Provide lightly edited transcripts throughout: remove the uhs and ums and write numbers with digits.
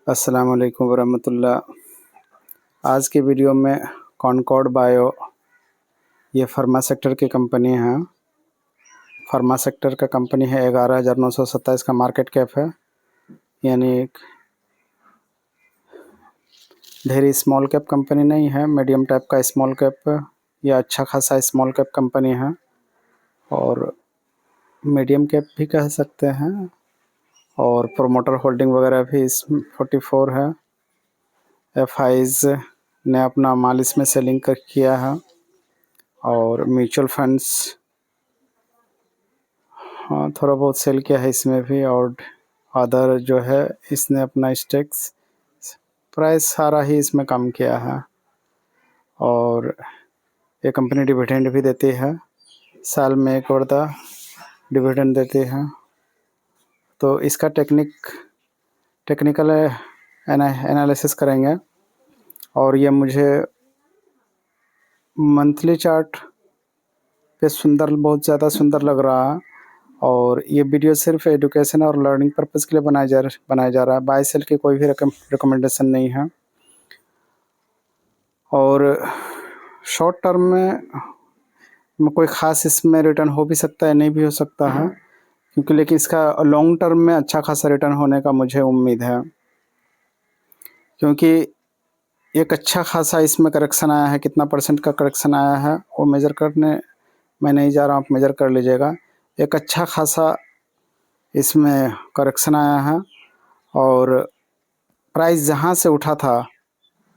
अस्सलाम वालेकुम वरहमतुल्लाह। आज की वीडियो में कॉनकॉर्ड बायो ये फार्मा सेक्टर की कंपनी है। फार्मा सेक्टर का कंपनी है, 11,927 का मार्केट कैप है, यानी एक ढेरी स्मॉल कैप कंपनी नहीं है, मीडियम टाइप का स्मॉल कैप या अच्छा खासा स्मॉल कैप कंपनी है और मीडियम कैप भी कह सकते हैं। और प्रोमोटर होल्डिंग वगैरह भी इस 44 है। एफआईज ने अपना माल इसमें सेलिंग किया है और म्यूचुअल फंड्स हाँ थोड़ा बहुत सेल किया है इसमें भी। और अदर जो है इसने अपना स्टेक्स प्राइस सारा ही इसमें कम किया है। और ये कंपनी डिविडेंड भी देती है, साल में एक बार डिविडेंड देती है। तो इसका टेक्निकल एनालिसिस करेंगे और ये मुझे मंथली चार्ट पे बहुत ज़्यादा सुंदर लग रहा है। और ये वीडियो सिर्फ एजुकेशन और लर्निंग पर्पस के लिए बनाया जा रहा है। बाय सेल की कोई भी रिकमेंडेशन नहीं है। और शॉर्ट टर्म में कोई ख़ास इसमें रिटर्न हो भी सकता है, नहीं भी हो सकता है, क्योंकि लेकिन इसका लॉन्ग टर्म में अच्छा खासा रिटर्न होने का मुझे उम्मीद है, क्योंकि एक अच्छा खासा इसमें करेक्शन आया है। कितना परसेंट का करेक्शन आया है वो मेज़र करने मैं नहीं जा रहा हूँ, आप मेज़र कर लीजिएगा। एक अच्छा खासा इसमें करेक्शन आया है और प्राइस जहाँ से उठा था,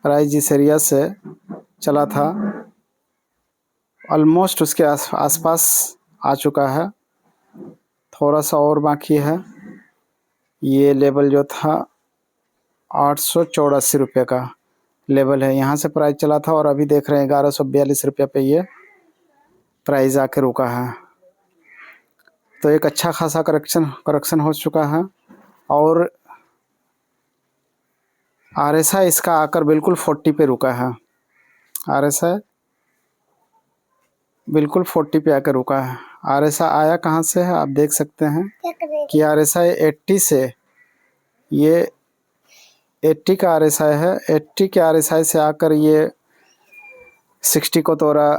प्राइस जिस एरिया से चला था ऑलमोस्ट उसके आसपास आ चुका है। थोड़ा सा और बाकी है। ये लेवल जो था 884 रुपये का लेवल है, यहाँ से प्राइस चला था और अभी देख रहे हैं 1142 रुपये पे ये प्राइस आके रुका है। तो एक अच्छा खासा करेक्शन हो चुका है। और आरएसआई इसका आकर बिल्कुल 40 पे रुका है। आरएसआई बिल्कुल 40 पे आकर रुका है। आरएसआई आया कहाँ से है, आप देख सकते हैं कि आरएसआई 80 से, ये 80 का आरएसआई है। 80 के आरएसआई से आकर ये 60 को तोड़ा,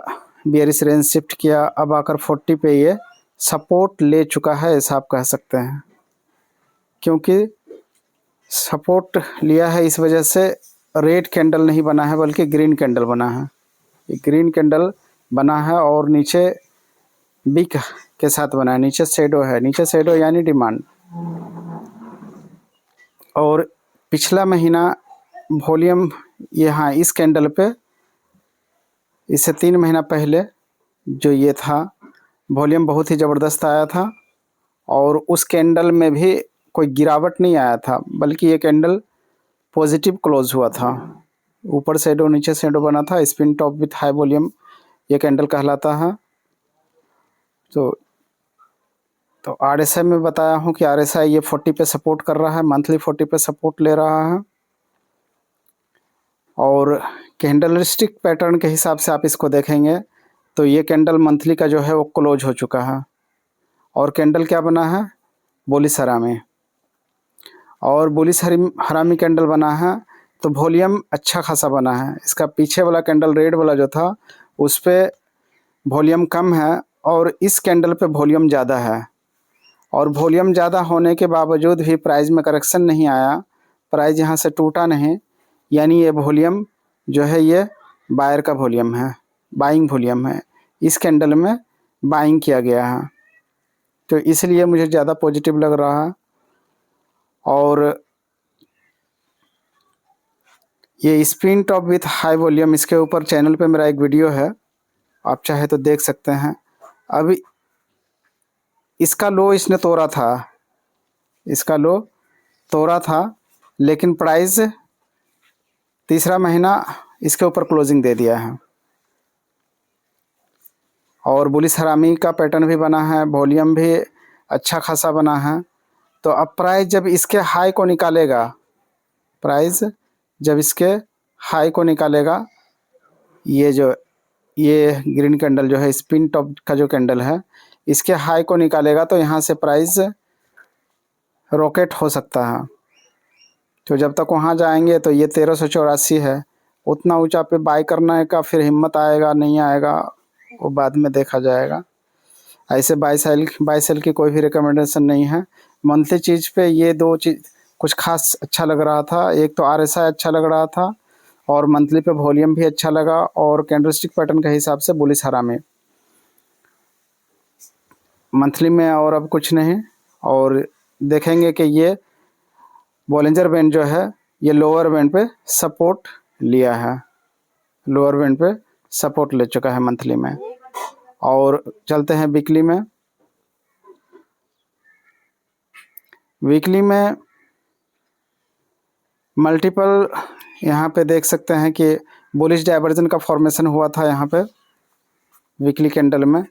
बेयरिश रेंज शिफ्ट किया, अब आकर 40 पे ये सपोर्ट ले चुका है, ऐसा आप कह सकते हैं। क्योंकि सपोर्ट लिया है इस वजह से रेड कैंडल नहीं बना है बल्कि ग्रीन कैंडल बना है। ये ग्रीन कैंडल बना है और नीचे बिग के साथ बना है, नीचे शेडो है, नीचे शेडो यानी डिमांड। और पिछला महीना वॉल्यूम यहाँ इस कैंडल पे, इससे 3 महीना पहले जो ये था, वॉल्यूम बहुत ही ज़बरदस्त आया था और उस कैंडल में भी कोई गिरावट नहीं आया था, बल्कि ये कैंडल पॉजिटिव क्लोज हुआ था। ऊपर शेडो नीचे शेडो बना था, spin top width high volume ये कैंडल कहलाता है। तो आरएसआई में बताया हूँ कि आरएसआई ये 40 पे सपोर्ट कर रहा है, मंथली 40 पे सपोर्ट ले रहा है। और कैंडलस्टिक पैटर्न के हिसाब से आप इसको देखेंगे तो ये कैंडल मंथली का जो है वो क्लोज हो चुका है। और कैंडल क्या बना है, बुलिश हरामी, और बुलिश हरामी कैंडल बना है। तो वॉल्यूम अच्छा खासा बना है। इसका पीछे वाला कैंडल रेड वाला जो था उस पर वॉल्यूम कम है और इस कैंडल पे वॉल्यूम ज़्यादा है। और वॉल्यूम ज़्यादा होने के बावजूद भी प्राइस में करेक्शन नहीं आया, प्राइस यहाँ से टूटा नहीं, यानी ये वॉल्यूम जो है ये बायर का वॉल्यूम है, बाइंग वॉल्यूम है। इस कैंडल में बाइंग किया गया है, तो इसलिए मुझे ज़्यादा पॉजिटिव लग रहा है। और ये spin top width high volume, इसके ऊपर चैनल पे मेरा एक वीडियो है, आप चाहे तो देख सकते हैं। अभी इसका लो इसने तोड़ा था, इसका लो तोड़ा था, लेकिन प्राइस तीसरा महीना इसके ऊपर क्लोजिंग दे दिया है। और बुलिश हरामी का पैटर्न भी बना है, वॉल्यूम भी अच्छा खासा बना है। तो अब प्राइस जब इसके हाई को निकालेगा, प्राइस जब इसके हाई को निकालेगा, ये ग्रीन कैंडल जो है स्पिन टॉप का जो कैंडल है, इसके हाई को निकालेगा तो यहाँ से प्राइस रॉकेट हो सकता है। तो जब तक वहाँ जाएंगे तो ये 1384 है, उतना ऊंचा पे बाय करने का फिर हिम्मत आएगा नहीं आएगा वो बाद में देखा जाएगा। ऐसे बाई सेल की कोई भी रिकमेंडेशन नहीं है। मंथली चीज़ पे ये दो चीज़ कुछ खास अच्छा लग रहा था, एक तो RSI अच्छा लग रहा था और मंथली पे वॉल्यूम भी अच्छा लगा और कैंडलस्टिक पैटर्न के हिसाब से बुलिश हरा में मंथली में और अब कुछ नहीं। और देखेंगे कि ये बॉलिंजर बैंड जो है ये लोअर बैंड पे सपोर्ट लिया है, लोअर बैंड पे सपोर्ट ले चुका है मंथली में। और चलते हैं वीकली में। वीकली में मल्टीपल यहाँ पे देख सकते हैं कि बुलिश डाइवर्जन का फॉर्मेशन हुआ था यहाँ पे वीकली कैंडल में।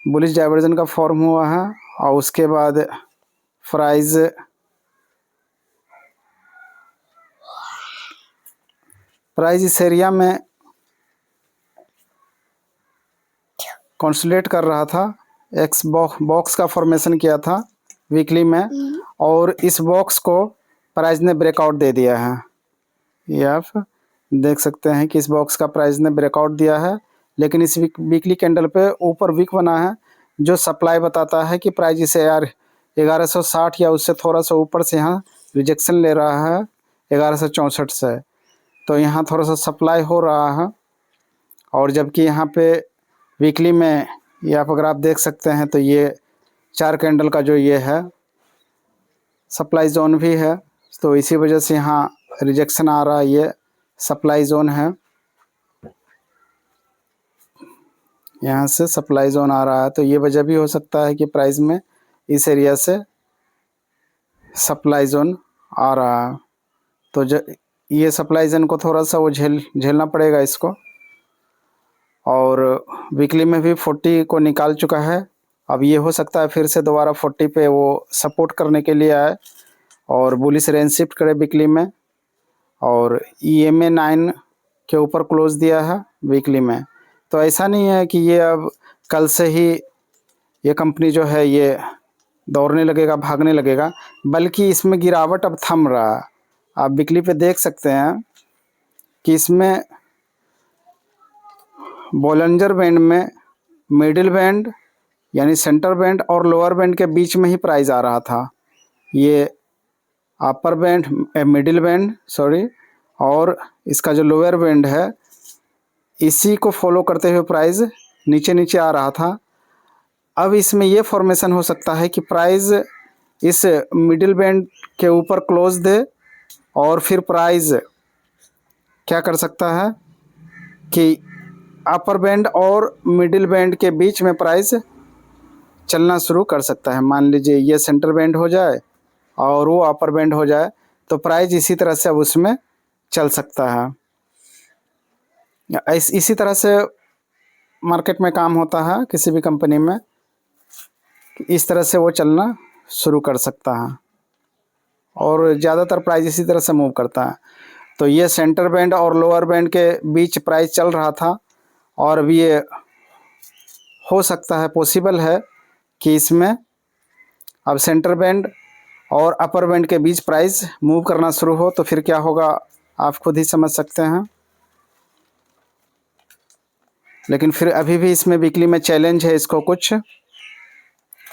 बुलिश डाइवर्जन का फॉर्म हुआ है और उसके बाद प्राइस इस एरिया में कंसोलिडेट कर रहा था, एक्स बॉक्स का फॉर्मेशन किया था वीकली में और इस बॉक्स को प्राइस ने ब्रेकआउट दे दिया है। ये आप देख सकते हैं कि इस बॉक्स का प्राइस ने ब्रेकआउट दिया है, लेकिन इस वीकली कैंडल पे ऊपर वीक बना है जो सप्लाई बताता है कि प्राइस इसे यार 1160 या उससे थोड़ा सा ऊपर से यहाँ रिजेक्शन ले रहा है 1164 से, तो यहाँ थोड़ा सा सप्लाई हो रहा है। और जबकि यहाँ पे वीकली में ये आप अगर आप देख सकते हैं तो ये 4 कैंडल का जो ये है सप्लाई जोन भी है, तो इसी वजह से यहाँ रिजेक्शन आ रहा है, ये सप्लाई जोन है, यहाँ से सप्लाई जोन आ रहा है, तो ये वजह भी हो सकता है कि प्राइस में इस एरिया से सप्लाई जोन आ रहा है। तो ये सप्लाई जोन को थोड़ा सा वो झेलना पड़ेगा इसको। और वीकली में भी 40 को निकाल चुका है, अब ये हो सकता है फिर से दोबारा 40 पे वो सपोर्ट करने के लिए आए और बुलिश रेंज शिफ्ट करे वीकली में। और EMA 9 के ऊपर क्लोज दिया है वीकली में, तो ऐसा नहीं है कि ये अब कल से ही ये कंपनी जो है ये दौड़ने लगेगा भागने लगेगा, बल्कि इसमें गिरावट अब थम रहा है। आप वीकली पे देख सकते हैं कि इसमें बॉलिंजर बैंड में मिडिल बैंड यानी सेंटर बैंड और लोअर बैंड के बीच में ही प्राइस आ रहा था, ये upper band middle band sorry और इसका जो लोअर बैंड है इसी को फॉलो करते हुए प्राइस नीचे नीचे आ रहा था। अब इसमें ये फॉर्मेशन हो सकता है कि प्राइस इस मिडिल बैंड के ऊपर क्लोज दे और फिर प्राइस क्या कर सकता है कि अपर बैंड और मिडिल बैंड के बीच में प्राइस चलना शुरू कर सकता है। मान लीजिए ये सेंटर बैंड हो जाए और वो अपर बैंड हो जाए तो प्राइस इसी तरह से अब उसमें चल सकता है। इसी तरह से मार्केट में काम होता है किसी भी कंपनी में, इस तरह से वो चलना शुरू कर सकता है और ज़्यादातर प्राइस इसी तरह से मूव करता है। तो ये सेंटर बैंड और लोअर बैंड के बीच प्राइस चल रहा था और अब ये हो सकता है पॉसिबल है कि इसमें अब सेंटर बैंड और अपर बैंड के बीच प्राइस मूव करना शुरू हो, तो फिर क्या होगा आप खुद ही समझ सकते हैं। लेकिन फिर अभी भी इसमें वीकली में चैलेंज है, इसको कुछ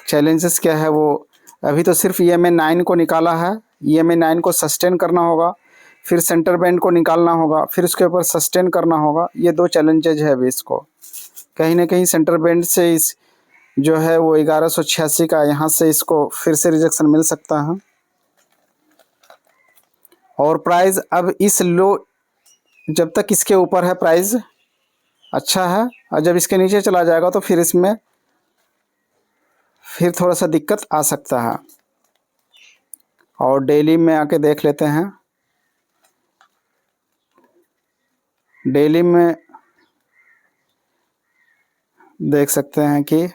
चैलेंजेस क्या है वो अभी तो सिर्फ EMA 9 को निकाला है, EMA 9 को सस्टेन करना होगा, फिर सेंटर बैंड को निकालना होगा, फिर उसके ऊपर सस्टेन करना होगा। ये 2 चैलेंजेज है अभी इसको। कहीं ना कहीं सेंटर बैंड से इस जो है वो 1186 का यहाँ से इसको फिर से रिजेक्शन मिल सकता है और प्राइस अब इस लो जब तक इसके ऊपर है प्राइस अच्छा है, और जब इसके नीचे चला जाएगा तो फिर इसमें फिर थोड़ा सा दिक्कत आ सकता है। और डेली में आके देख लेते हैं। डेली में देख सकते हैं कि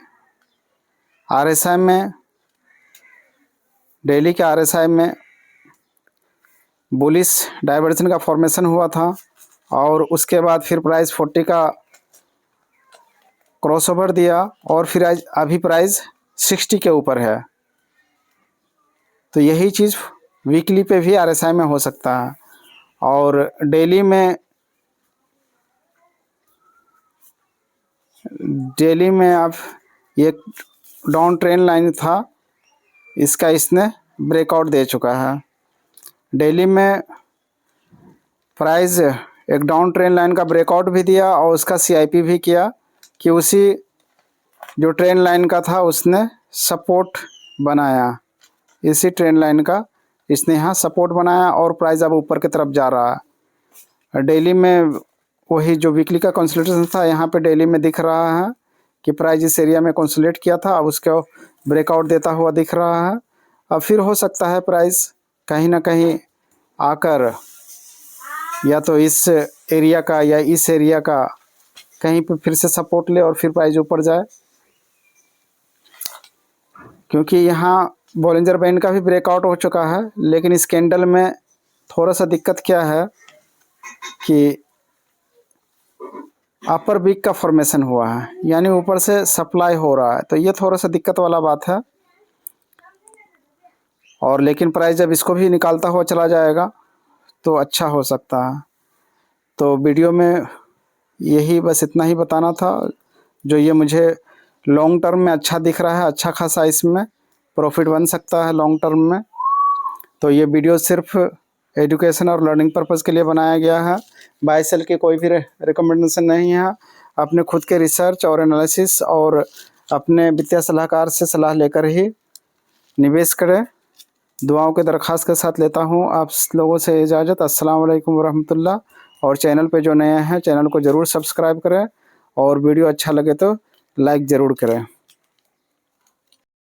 RSI में डेली के RSI में बुलिश डाइवर्जन का फॉर्मेशन हुआ था और उसके बाद फिर प्राइस 40 का क्रॉसओवर दिया और फिर आज अभी प्राइस 60 के ऊपर है। तो यही चीज़ वीकली पे भी RSI में हो सकता है। और डेली में आप एक डाउन ट्रेंड लाइन था, इसका इसने ब्रेकआउट दे चुका है। डेली में प्राइस एक डाउन ट्रेंड लाइन का ब्रेकआउट भी दिया और उसका CIP भी किया कि उसी जो ट्रेंड लाइन का था उसने सपोर्ट बनाया, इसी ट्रेंड लाइन का इसने यहाँ सपोर्ट बनाया और प्राइस अब ऊपर की तरफ जा रहा है। डेली में वही जो वीकली का कंसोलिडेशन था, यहाँ पे डेली में दिख रहा है कि प्राइस इस एरिया में कंसोलिडेट किया था, अब उसको ब्रेकआउट देता हुआ दिख रहा है। अब फिर हो सकता है प्राइस कहीं ना कहीं आकर या तो इस एरिया का या इस एरिया का कहीं पे फिर से सपोर्ट ले और फिर प्राइस ऊपर जाए, क्योंकि यहाँ बॉलिंजर बैंड का भी ब्रेकआउट हो चुका है। लेकिन इस कैंडल में थोड़ा सा दिक्कत क्या है कि अपर वीक का फॉर्मेशन हुआ है, यानी ऊपर से सप्लाई हो रहा है, तो ये थोड़ा सा दिक्कत वाला बात है। और लेकिन प्राइस जब इसको भी निकालता हुआ चला जाएगा तो अच्छा हो सकता है। तो वीडियो में यही बस इतना ही बताना था, जो ये मुझे लॉन्ग टर्म में अच्छा दिख रहा है, अच्छा खासा इसमें प्रॉफिट बन सकता है लॉन्ग टर्म में। तो ये वीडियो सिर्फ एजुकेशन और लर्निंग पर्पज़ के लिए बनाया गया है, बाय सेल की कोई भी रिकमेंडेशन नहीं है। अपने खुद के रिसर्च और एनालिसिस और अपने वित्तीय सलाहकार से सलाह लेकर ही निवेश करें। दुआओं के दरख्वास्त के साथ लेता हूँ आप लोगों से इजाज़त। अस्सलाम वालेकुम वरहमतुल्लाह। और चैनल पे जो नए हैं चैनल को ज़रूर सब्सक्राइब करें और वीडियो अच्छा लगे तो लाइक ज़रूर करें।